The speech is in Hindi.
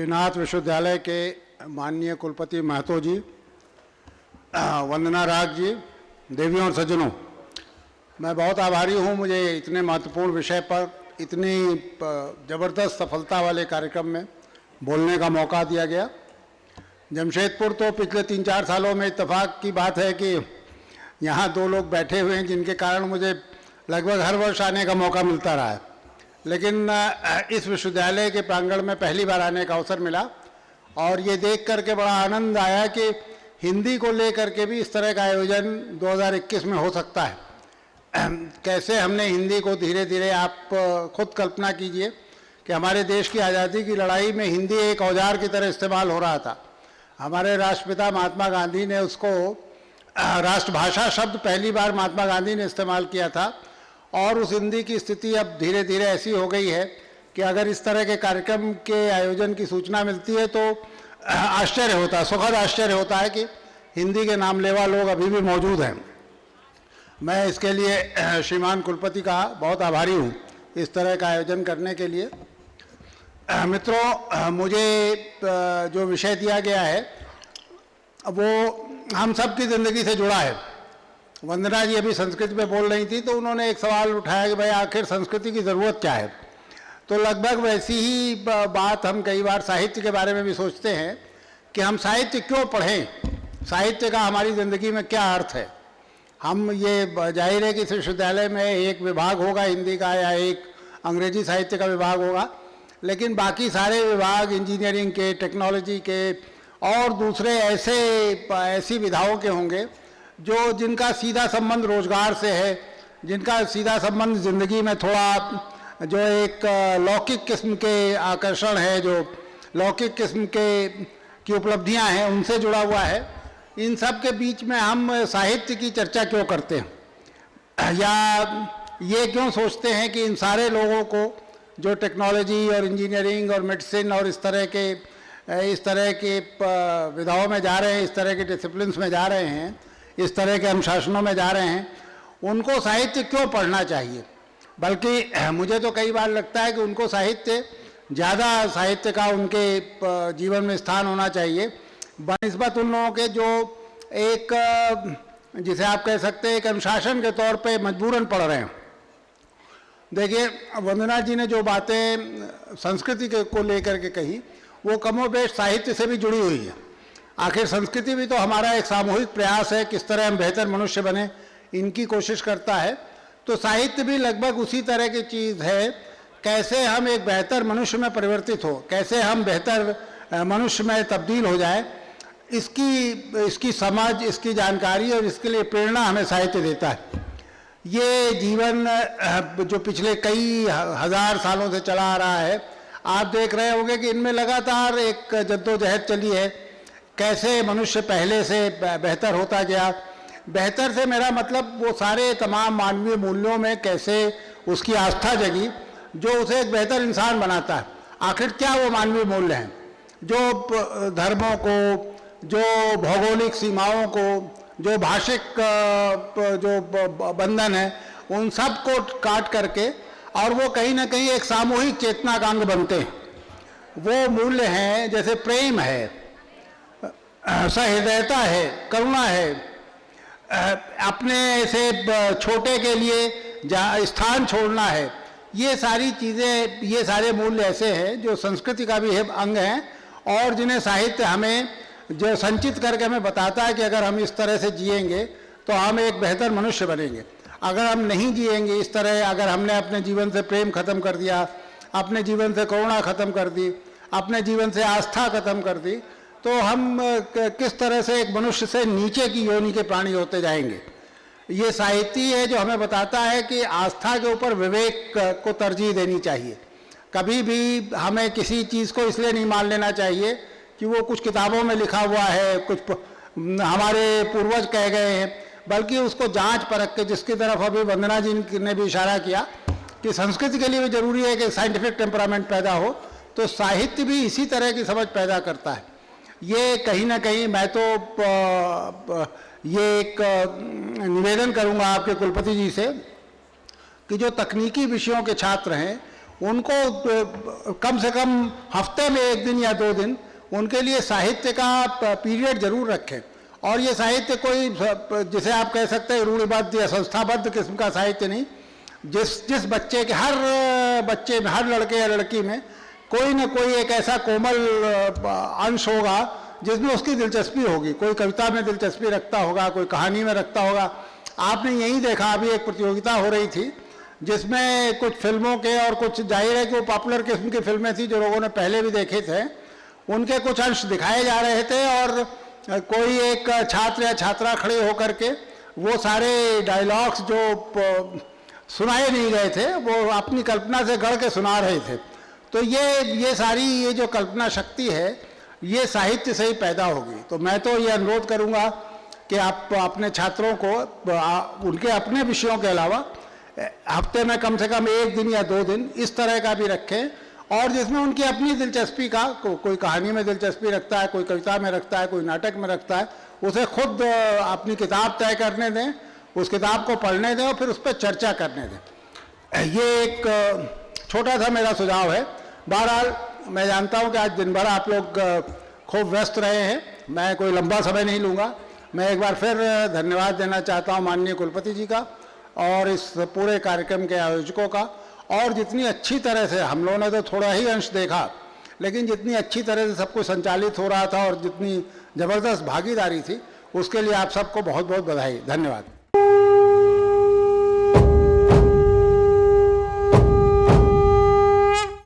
श्रीनाथ विश्वविद्यालय के माननीय कुलपति महतो जी, वंदना राग जी, देवियों और सज्जनों, मैं बहुत आभारी हूँ मुझे इतने महत्वपूर्ण विषय पर इतनी ज़बरदस्त सफलता वाले कार्यक्रम में बोलने का मौका दिया गया। जमशेदपुर तो पिछले 3-4 सालों में इत्तेफाक की बात है कि यहाँ 2 लोग बैठे हुए हैं जिनके कारण मुझे लगभग हर वर्ष आने का मौका मिलता रहा है, लेकिन इस विश्वविद्यालय के प्रांगण में पहली बार आने का अवसर मिला और ये देख करके बड़ा आनंद आया कि हिंदी को लेकर के भी इस तरह का आयोजन 2021 में हो सकता है। कैसे हमने हिंदी को धीरे धीरे, आप खुद कल्पना कीजिए कि हमारे देश की आज़ादी की लड़ाई में हिंदी एक औजार की तरह इस्तेमाल हो रहा था। हमारे राष्ट्रपिता महात्मा गांधी ने उसको राष्ट्रभाषा शब्द पहली बार महात्मा गांधी ने इस्तेमाल किया था और उस हिंदी की स्थिति अब धीरे धीरे ऐसी हो गई है कि अगर इस तरह के कार्यक्रम के आयोजन की सूचना मिलती है तो आश्चर्य होता है, सुखद आश्चर्य होता है कि हिंदी के नामलेवा लोग अभी भी मौजूद हैं। मैं इसके लिए श्रीमान कुलपति का बहुत आभारी हूँ इस तरह का आयोजन करने के लिए। मित्रों, मुझे जो विषय दिया गया है वो हम सब की ज़िंदगी से जुड़ा है। वंदना जी अभी संस्कृत में बोल रही थी तो उन्होंने एक सवाल उठाया कि भाई आखिर संस्कृति की ज़रूरत क्या है। तो लगभग वैसी ही बात हम कई बार साहित्य के बारे में भी सोचते हैं कि हम साहित्य क्यों पढ़ें, साहित्य का हमारी ज़िंदगी में क्या अर्थ है। हम ये जाहिर है कि इस विश्वविद्यालय में एक विभाग होगा हिंदी का या एक अंग्रेजी साहित्य का विभाग होगा, लेकिन बाकी सारे विभाग इंजीनियरिंग के, टेक्नोलॉजी के और दूसरे ऐसी विधाओं के होंगे जो जिनका सीधा संबंध रोजगार से है, जिनका सीधा संबंध ज़िंदगी में थोड़ा जो एक लौकिक किस्म के आकर्षण है, जो लौकिक किस्म की उपलब्धियां हैं उनसे जुड़ा हुआ है। इन सब के बीच में हम साहित्य की चर्चा क्यों करते हैं या ये क्यों सोचते हैं कि इन सारे लोगों को जो टेक्नोलॉजी और इंजीनियरिंग और मेडिसिन और इस तरह के विधाओं में जा रहे हैं, इस तरह के डिसिप्लिन्स में जा रहे हैं, इस तरह के अनुशासनों में जा रहे हैं, उनको साहित्य क्यों पढ़ना चाहिए। बल्कि मुझे तो कई बार लगता है कि उनको ज़्यादा साहित्य का उनके जीवन में स्थान होना चाहिए बनिस्बत उन लोगों के जो एक, जिसे आप कह सकते हैं, एक अनुशासन के तौर पे मजबूरन पढ़ रहे हैं। देखिए, वंदना जी ने जो बातें संस्कृति को लेकर के कही वो कमोबेश साहित्य से भी जुड़ी हुई है। आखिर संस्कृति भी तो हमारा एक सामूहिक प्रयास है, किस तरह हम बेहतर मनुष्य बने इनकी कोशिश करता है। तो साहित्य भी लगभग उसी तरह की चीज़ है, कैसे हम एक बेहतर मनुष्य में परिवर्तित हो, कैसे हम बेहतर मनुष्य में तब्दील हो जाए, इसकी समझ, इसकी जानकारी और इसके लिए प्रेरणा हमें साहित्य देता है। ये जीवन जो पिछले कई हजार सालों से चला आ रहा है, आप देख रहे होंगे कि इनमें लगातार एक जद्दोजहद चली है, कैसे मनुष्य पहले से बेहतर होता गया। बेहतर से मेरा मतलब वो सारे तमाम मानवीय मूल्यों में कैसे उसकी आस्था जगी जो उसे एक बेहतर इंसान बनाता है। आखिर क्या वो मानवीय मूल्य हैं जो धर्मों को, जो भौगोलिक सीमाओं को, जो भाषिक जो बंधन है, उन सब को काट करके और वो कहीं ना कहीं एक सामूहिक चेतना का अंग बनते हैं। वो मूल्य हैं जैसे प्रेम है, सहृदयता है, करुणा है, अपने ऐसे छोटे के लिए स्थान छोड़ना है। ये सारी चीज़ें, ये सारे मूल्य ऐसे हैं जो संस्कृति का भी अंग हैं और जिन्हें साहित्य हमें जो संचित करके हमें बताता है कि अगर हम इस तरह से जिएंगे तो हम एक बेहतर मनुष्य बनेंगे। अगर हम नहीं जिएंगे इस तरह, अगर हमने अपने जीवन से प्रेम खत्म कर दिया, अपने जीवन से करुणा खत्म कर दी, अपने जीवन से आस्था खत्म कर दी, तो हम किस तरह से एक मनुष्य से नीचे की योनि के प्राणी होते जाएंगे। ये साहित्य है जो हमें बताता है कि आस्था के ऊपर विवेक को तरजीह देनी चाहिए। कभी भी हमें किसी चीज़ को इसलिए नहीं मान लेना चाहिए कि वो कुछ किताबों में लिखा हुआ है, कुछ हमारे पूर्वज कह गए हैं, बल्कि उसको जांच परख के, जिसकी तरफ अभी वंदना जी ने भी इशारा किया कि संस्कृति के लिए भी जरूरी है कि साइंटिफिक टेम्परामेंट पैदा हो, तो साहित्य भी इसी तरह की समझ पैदा करता है। ये कहीं ना कहीं मैं तो ये एक निवेदन करूंगा आपके कुलपति जी से कि जो तकनीकी विषयों के छात्र हैं उनको कम से कम हफ्ते में 1 दिन या 2 दिन उनके लिए साहित्य का पीरियड जरूर रखें। और ये साहित्य कोई जिसे आप कह सकते हैं रूढ़िबद्ध या संस्थाबद्ध किस्म का साहित्य नहीं, जिस बच्चे के हर बच्चे में, हर लड़के या लड़की में कोई ना कोई एक ऐसा कोमल अंश होगा जिसमें उसकी दिलचस्पी होगी। कोई कविता में दिलचस्पी रखता होगा, कोई कहानी में रखता होगा। आपने यही देखा, अभी एक प्रतियोगिता हो रही थी जिसमें कुछ फिल्मों के और कुछ, जाहिर है कि वो पॉपुलर किस्म की फिल्में थी जो लोगों ने पहले भी देखे थे, उनके कुछ अंश दिखाए जा रहे थे और कोई एक छात्र या छात्रा खड़े होकर के वो सारे डायलॉग्स जो सुनाए नहीं गए थे वो अपनी कल्पना से गढ़ के सुना रहे थे। तो ये सारी ये जो कल्पना शक्ति है ये साहित्य से ही पैदा होगी। तो मैं तो ये अनुरोध करूँगा कि आप अपने छात्रों को उनके अपने विषयों के अलावा हफ्ते में कम से कम 1 दिन या 2 दिन इस तरह का भी रखें, और जिसमें उनकी अपनी दिलचस्पी का, कोई कहानी में दिलचस्पी रखता है, कोई कविता में रखता है, कोई नाटक में रखता है, उसे खुद अपनी किताब तय करने दें, उस किताब को पढ़ने दें और फिर उस पर चर्चा करने दें। ये एक छोटा सा मेरा सुझाव है। बहरहाल मैं जानता हूँ कि आज दिन भर आप लोग खूब व्यस्त रहे हैं, मैं कोई लंबा समय नहीं लूँगा। मैं एक बार फिर धन्यवाद देना चाहता हूँ माननीय कुलपति जी का और इस पूरे कार्यक्रम के आयोजकों का, और जितनी अच्छी तरह से हम लोगों ने तो थोड़ा ही अंश देखा, लेकिन जितनी अच्छी तरह से सब कुछ संचालित हो रहा था और जितनी ज़बरदस्त भागीदारी थी, उसके लिए आप सबको बहुत बहुत बधाई। धन्यवाद।